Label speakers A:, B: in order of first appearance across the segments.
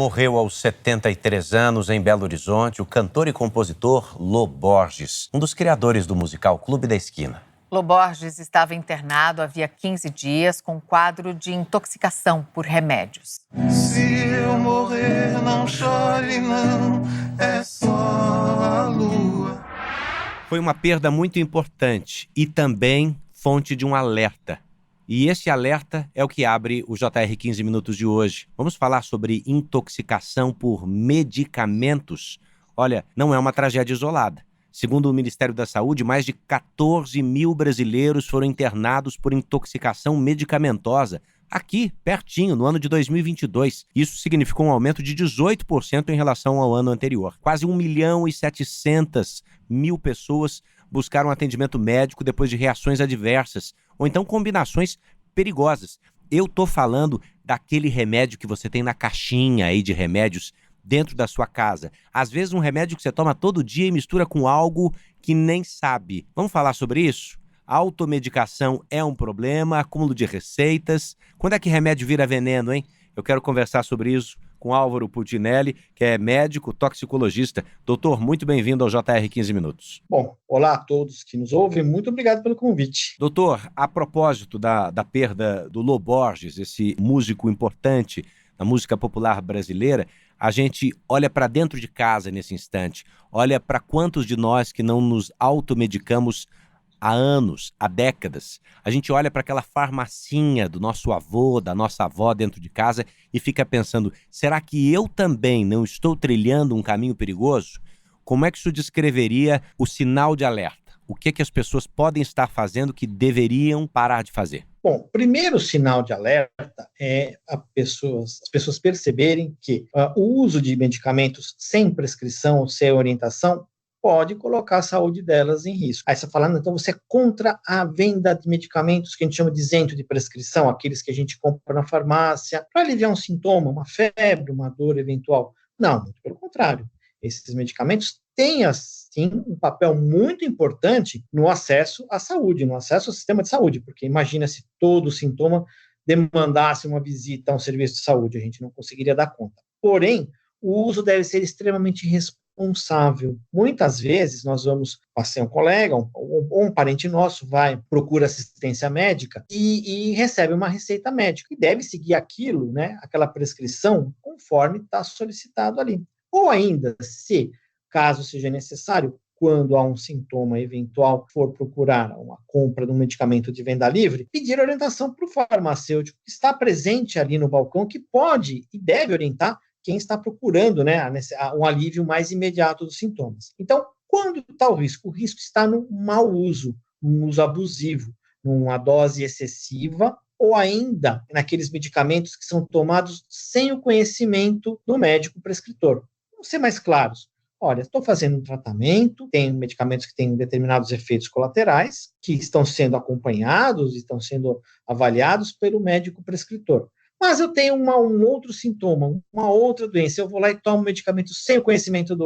A: Morreu aos 73 anos em Belo Horizonte o cantor e compositor Lô Borges, um dos criadores do musical Clube da Esquina.
B: Lô Borges estava internado havia 15 dias com quadro de intoxicação por remédios.
C: Se eu morrer, não chore, não, é só a lua.
A: Foi uma perda muito importante e também fonte de um alerta. E esse alerta é o que abre o JR 15 Minutos de hoje. Vamos falar sobre intoxicação por medicamentos. Olha, não é uma tragédia isolada. Segundo o Ministério da Saúde, mais de 14 mil brasileiros foram internados por intoxicação medicamentosa aqui, pertinho, no ano de 2022. Isso significou um aumento de 18% em relação ao ano anterior. Quase 1.700.000 pessoas buscaram atendimento médico depois de reações adversas, ou então combinações perigosas. Eu tô falando daquele remédio que você tem na caixinha aí de remédios dentro da sua casa. Às vezes um remédio que você toma todo dia e mistura com algo que nem sabe. Vamos falar sobre isso? A automedicação é um problema, acúmulo de receitas. Quando é que remédio vira veneno, hein? Eu quero conversar sobre isso com Álvaro Putinelli, que é médico toxicologista. Doutor, muito bem-vindo ao JR 15 Minutos.
D: Bom, olá a todos que nos ouvem, muito obrigado pelo convite.
A: Doutor, a propósito da perda do Lô Borges, esse músico importante da música popular brasileira, a gente olha para dentro de casa nesse instante, olha para quantos de nós que não nos automedicamos há anos, há décadas. A gente olha para aquela farmacinha do nosso avô, da nossa avó dentro de casa e fica pensando, será que eu também não estou trilhando um caminho perigoso? Como é que isso descreveria o sinal de alerta? O que é que as pessoas podem estar fazendo que deveriam parar de fazer?
D: Bom, o primeiro sinal de alerta é as pessoas perceberem que o uso de medicamentos sem prescrição ou sem orientação pode colocar a saúde delas em risco. Aí você falando, então você é contra a venda de medicamentos que a gente chama de isento de prescrição, aqueles que a gente compra na farmácia, para aliviar um sintoma, uma febre, uma dor eventual. Não, muito pelo contrário. Esses medicamentos têm, assim, um papel muito importante no acesso à saúde, no acesso ao sistema de saúde, porque imagina se todo sintoma demandasse uma visita a um serviço de saúde, a gente não conseguiria dar conta. Porém, o uso deve ser extremamente responsável. Muitas vezes nós vamos passear um colega ou um parente nosso procura assistência médica e recebe uma receita médica e deve seguir aquilo, né, aquela prescrição conforme está solicitado ali. Ou ainda, se caso seja necessário, quando há um sintoma eventual, for procurar uma compra de um medicamento de venda livre, pedir orientação para o farmacêutico que está presente ali no balcão, que pode e deve orientar quem está procurando, né, um alívio mais imediato dos sintomas. Então, quando está o risco? O risco está no mau uso, no uso abusivo, numa dose excessiva, ou ainda naqueles medicamentos que são tomados sem o conhecimento do médico prescritor. Vamos ser mais claros. Olha, estou fazendo um tratamento, tem medicamentos que têm determinados efeitos colaterais, que estão sendo acompanhados, estão sendo avaliados pelo médico prescritor. Mas eu tenho um outro sintoma, uma outra doença, eu vou lá e tomo medicamento sem o conhecimento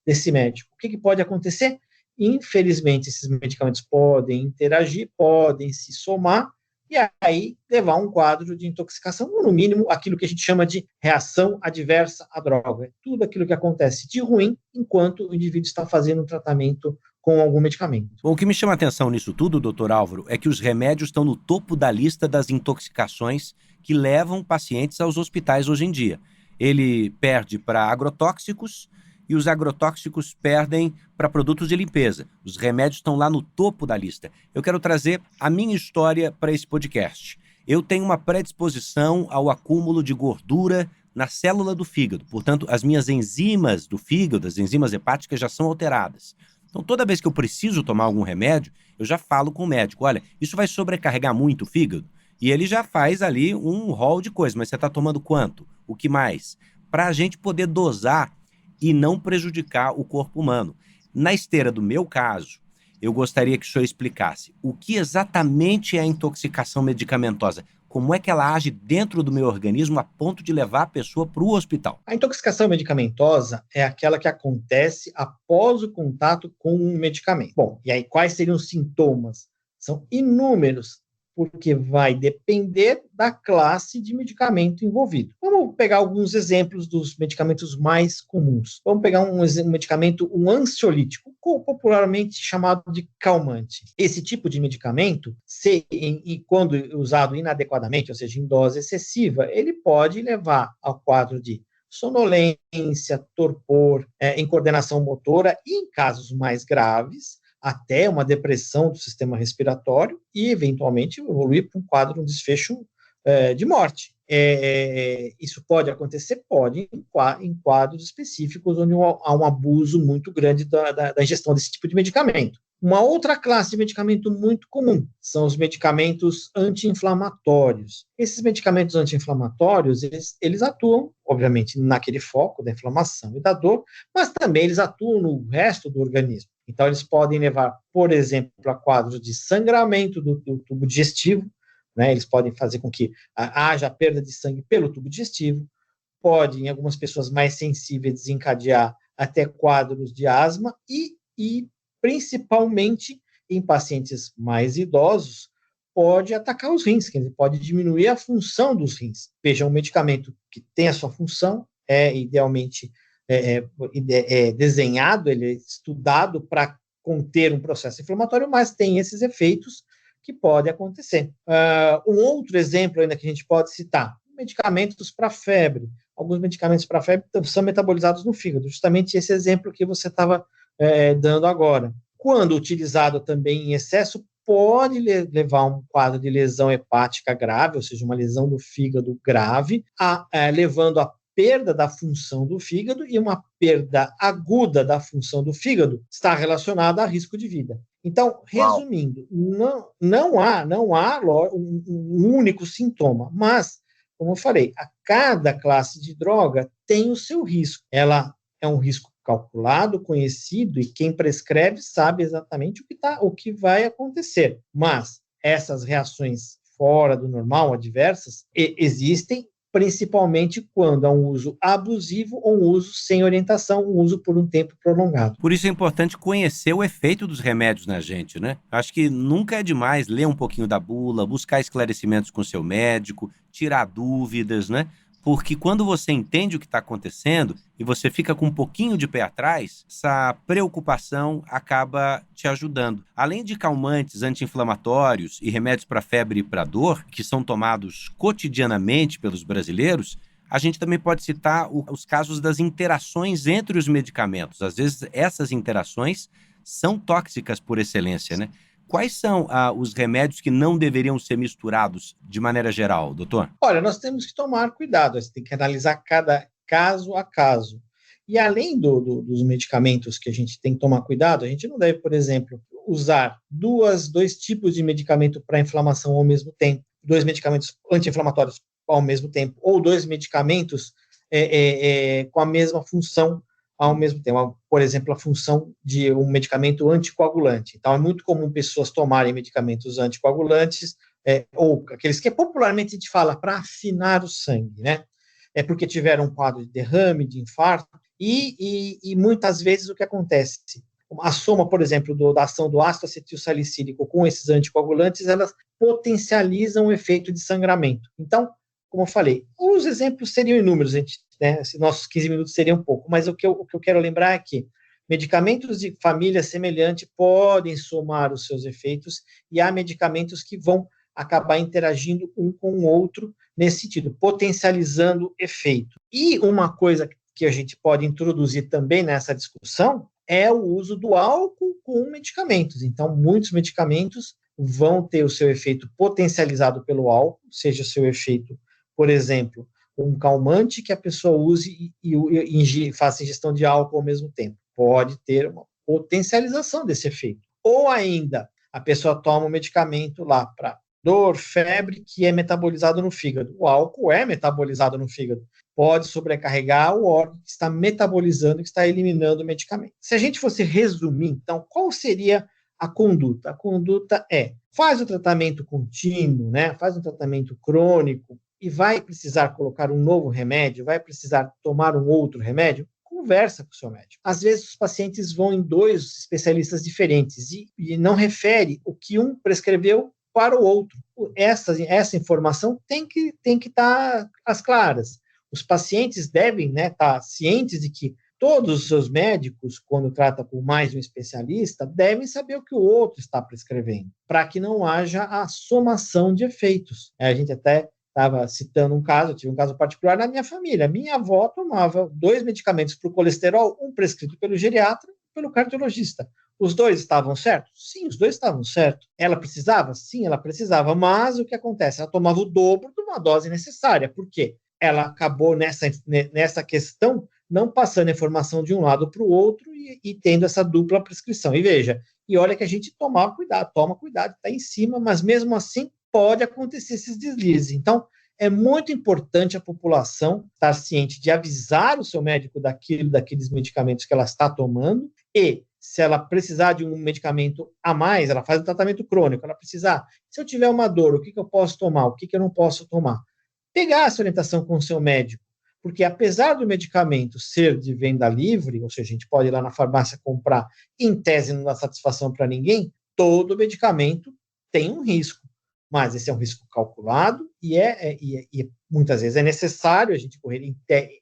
D: desse médico. O que pode acontecer? Infelizmente, esses medicamentos podem interagir, podem se somar, e aí levar a um quadro de intoxicação, ou no mínimo aquilo que a gente chama de reação adversa à droga. É tudo aquilo que acontece de ruim enquanto o indivíduo está fazendo um tratamento com algum medicamento.
A: Bom, o que me chama a atenção nisso tudo, doutor Álvaro, é que os remédios estão no topo da lista das intoxicações que levam pacientes aos hospitais hoje em dia. Ele perde para agrotóxicos e os agrotóxicos perdem para produtos de limpeza. Os remédios estão lá no topo da lista. Eu quero trazer a minha história para esse podcast. Eu tenho uma predisposição ao acúmulo de gordura na célula do fígado. Portanto, as minhas enzimas do fígado, as enzimas hepáticas, já são alteradas. Então, toda vez que eu preciso tomar algum remédio, eu já falo com o médico, olha, isso vai sobrecarregar muito o fígado? E ele já faz ali um rol de coisas, mas você está tomando quanto? O que mais? Para a gente poder dosar e não prejudicar o corpo humano. Na esteira do meu caso, eu gostaria que o senhor explicasse o que exatamente é a intoxicação medicamentosa. Como é que ela age dentro do meu organismo a ponto de levar a pessoa para o hospital?
D: A intoxicação medicamentosa é aquela que acontece após o contato com um medicamento. Bom, e aí quais seriam os sintomas? São inúmeros, porque vai depender da classe de medicamento envolvido. Vamos pegar alguns exemplos dos medicamentos mais comuns. Vamos pegar um medicamento, um ansiolítico, popularmente chamado de calmante. Esse tipo de medicamento, quando usado inadequadamente, ou seja, em dose excessiva, ele pode levar ao quadro de sonolência, torpor, incoordenação motora e, em casos mais graves, até uma depressão do sistema respiratório e, eventualmente, evoluir para um quadro, um desfecho de morte. Isso pode acontecer? Pode, em quadros específicos onde há um abuso muito grande da ingestão desse tipo de medicamento. Uma outra classe de medicamento muito comum são os medicamentos anti-inflamatórios. Esses medicamentos anti-inflamatórios, eles atuam, obviamente, naquele foco da inflamação e da dor, mas também eles atuam no resto do organismo. Então, eles podem levar, por exemplo, a quadros de sangramento do tubo digestivo, né? Eles podem fazer com que haja perda de sangue pelo tubo digestivo, pode, em algumas pessoas mais sensíveis, desencadear até quadros de asma e principalmente em pacientes mais idosos, pode atacar os rins, quer dizer, pode diminuir a função dos rins. Veja, um medicamento que tem a sua função, idealmente desenhado, ele é estudado para conter um processo inflamatório, mas tem esses efeitos que podem acontecer. Um outro exemplo ainda que a gente pode citar, medicamentos para febre. Alguns medicamentos para febre são metabolizados no fígado, justamente esse exemplo que você estava dando agora. Quando utilizado também em excesso, pode levar a um quadro de lesão hepática grave, ou seja, uma lesão do fígado grave, levando a perda da função do fígado, e uma perda aguda da função do fígado está relacionada a risco de vida. Então, resumindo, não há um único sintoma, mas, como eu falei, cada classe de droga tem o seu risco. Ela é um risco calculado, conhecido, e quem prescreve sabe exatamente o que vai acontecer. Mas essas reações fora do normal, adversas, existem principalmente quando há um uso abusivo ou um uso sem orientação, um uso por um tempo prolongado.
A: Por isso é importante conhecer o efeito dos remédios na gente, né? Acho que nunca é demais ler um pouquinho da bula, buscar esclarecimentos com seu médico, tirar dúvidas, né? Porque quando você entende o que está acontecendo e você fica com um pouquinho de pé atrás, essa preocupação acaba te ajudando. Além de calmantes, anti-inflamatórios e remédios para febre e para dor, que são tomados cotidianamente pelos brasileiros, a gente também pode citar os casos das interações entre os medicamentos. Às vezes, essas interações são tóxicas por excelência, né? Quais são os remédios que não deveriam ser misturados de maneira geral, doutor?
D: Olha, nós temos que tomar cuidado, você tem que analisar cada caso a caso. E além dos medicamentos que a gente tem que tomar cuidado, a gente não deve, por exemplo, usar dois tipos de medicamento para inflamação ao mesmo tempo, 2 medicamentos anti-inflamatórios ao mesmo tempo, ou 2 medicamentos com a mesma função ao mesmo tempo. Por exemplo, a função de um medicamento anticoagulante. Então, é muito comum pessoas tomarem medicamentos anticoagulantes, ou aqueles que popularmente a gente fala para afinar o sangue, né? É porque tiveram um quadro de derrame, de infarto, e muitas vezes o que acontece? A soma, por exemplo, da ação do ácido acetilsalicílico com esses anticoagulantes, elas potencializam o efeito de sangramento. Então, como eu falei, os exemplos seriam inúmeros, né? Nossos 15 minutos seriam um pouco, mas o que eu quero lembrar é que medicamentos de família semelhante podem somar os seus efeitos, e há medicamentos que vão acabar interagindo um com o outro nesse sentido, potencializando efeito. E uma coisa que a gente pode introduzir também nessa discussão é o uso do álcool com medicamentos. Então, muitos medicamentos vão ter o seu efeito potencializado pelo álcool, seja o seu efeito, por exemplo, um calmante que a pessoa use e faça ingestão de álcool ao mesmo tempo. Pode ter uma potencialização desse efeito. Ou ainda, a pessoa toma um medicamento lá para dor, febre, que é metabolizado no fígado. O álcool é metabolizado no fígado. Pode sobrecarregar o órgão que está metabolizando, que está eliminando o medicamento. Se a gente fosse resumir, então, qual seria a conduta? A conduta faz o tratamento contínuo, né? Faz um tratamento crônico, e vai precisar colocar um novo remédio, vai precisar tomar um outro remédio, conversa com o seu médico. Às vezes os pacientes vão em 2 especialistas diferentes e não refere o que um prescreveu para o outro. Essa informação tem que estar às claras. Os pacientes devem, né, estar cientes de que todos os seus médicos, quando trata com mais de um especialista, devem saber o que o outro está prescrevendo, para que não haja a somação de efeitos. A gente até estava citando um caso, eu tive um caso particular na minha família. Minha avó tomava 2 medicamentos para o colesterol, um prescrito pelo geriatra e pelo cardiologista. Os 2 estavam certos? Sim, os 2 estavam certos. Ela precisava? Sim, ela precisava. Mas o que acontece? Ela tomava o dobro de uma dose necessária. Por quê? Ela acabou nessa questão não passando a informação de um lado para o outro e tendo essa dupla prescrição. E veja, e olha que a gente toma cuidado, está em cima, mas mesmo assim pode acontecer esses deslizes. Então, é muito importante a população estar ciente de avisar o seu médico daqueles medicamentos que ela está tomando e, se ela precisar de um medicamento a mais, ela faz um tratamento crônico, ela precisar, se eu tiver uma dor, o que eu posso tomar, o que eu não posso tomar? Pegar essa orientação com o seu médico, porque apesar do medicamento ser de venda livre, ou seja, a gente pode ir lá na farmácia comprar, em tese não dá satisfação para ninguém, todo medicamento tem um risco. Mas esse é um risco calculado e muitas vezes é necessário a gente correr,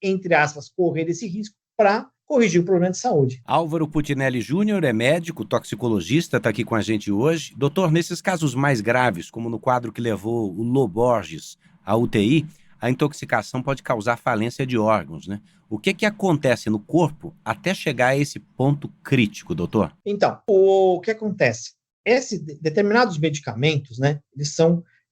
D: entre aspas, correr esse risco para corrigir o problema de saúde.
A: Álvaro Putinelli Júnior é médico, toxicologista, está aqui com a gente hoje. Doutor, nesses casos mais graves, como no quadro que levou o Lô Borges à UTI, a intoxicação pode causar falência de órgãos, né? O que acontece no corpo até chegar a esse ponto crítico, doutor?
D: Então, o que acontece? Determinados medicamentos, né,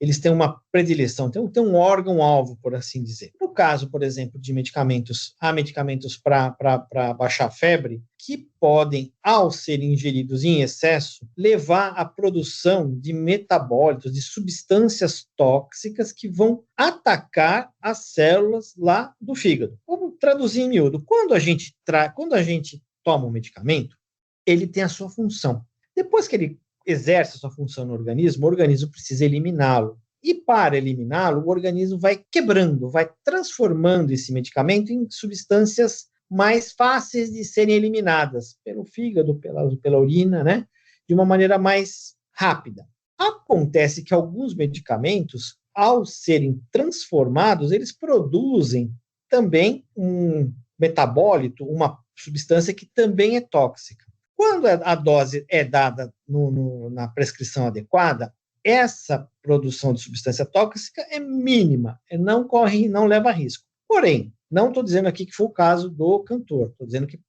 D: eles têm uma predileção, tem um órgão-alvo, por assim dizer. No caso, por exemplo, de medicamentos, há medicamentos para baixar a febre, que podem, ao serem ingeridos em excesso, levar à produção de metabólitos, de substâncias tóxicas que vão atacar as células lá do fígado. Vamos traduzir em miúdo. Quando a gente toma um medicamento, ele tem a sua função. Depois que ele exerce a sua função no organismo, o organismo precisa eliminá-lo. E para eliminá-lo, o organismo vai quebrando, vai transformando esse medicamento em substâncias mais fáceis de serem eliminadas pelo fígado, pela urina, né? De uma maneira mais rápida. Acontece que alguns medicamentos, ao serem transformados, eles produzem também um metabólito, uma substância que também é tóxica. Quando a dose é dada na prescrição adequada, essa produção de substância tóxica é mínima, não leva risco. Porém, não estou dizendo aqui que foi o caso do cantor, estou dizendo que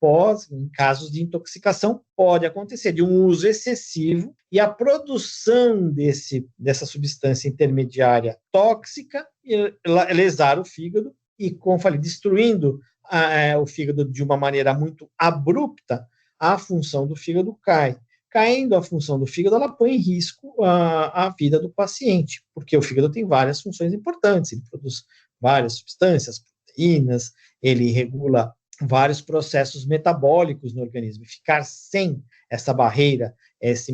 D: em casos de intoxicação, pode acontecer de um uso excessivo e a produção dessa substância intermediária tóxica lesar o fígado e, como falei, destruindo o fígado de uma maneira muito abrupta, a função do fígado cai. Caindo a função do fígado, ela põe em risco a vida do paciente, porque o fígado tem várias funções importantes, ele produz várias substâncias, proteínas, ele regula vários processos metabólicos no organismo. Ficar sem essa barreira, esse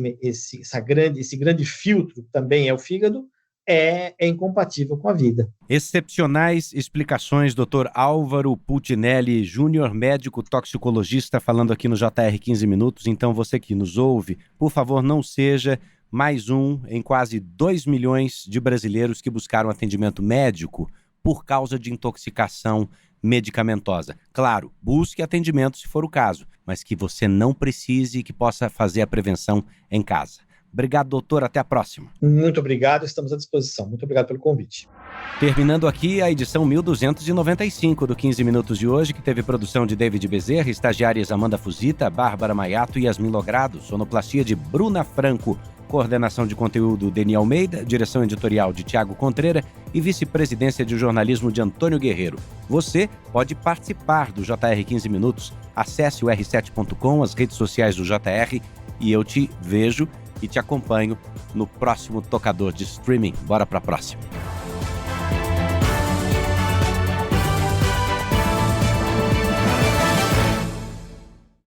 D: grande filtro que também é o fígado, é incompatível com a vida.
A: Excepcionais explicações, Dr. Álvaro Putinelli Júnior, médico toxicologista, falando aqui no JR 15 Minutos. Então, você que nos ouve, por favor, não seja mais um em quase 2 milhões de brasileiros que buscaram atendimento médico por causa de intoxicação medicamentosa. Claro, busque atendimento se for o caso, mas que você não precise e que possa fazer a prevenção em casa. Obrigado, doutor. Até a próxima.
D: Muito obrigado. Estamos à disposição. Muito obrigado pelo convite.
A: Terminando aqui a edição 1295 do 15 Minutos de hoje, que teve produção de David Bezerra, estagiárias Amanda Fusita, Bárbara Maiato e Yasmin Logrado, sonoplastia de Bruna Franco, coordenação de conteúdo Deni Almeida, direção editorial de Tiago Contreira e vice-presidência de jornalismo de Antônio Guerreiro. Você pode participar do JR 15 Minutos. Acesse o r7.com, as redes sociais do JR, e eu te vejo e te acompanho no próximo tocador de streaming. Bora para a próxima.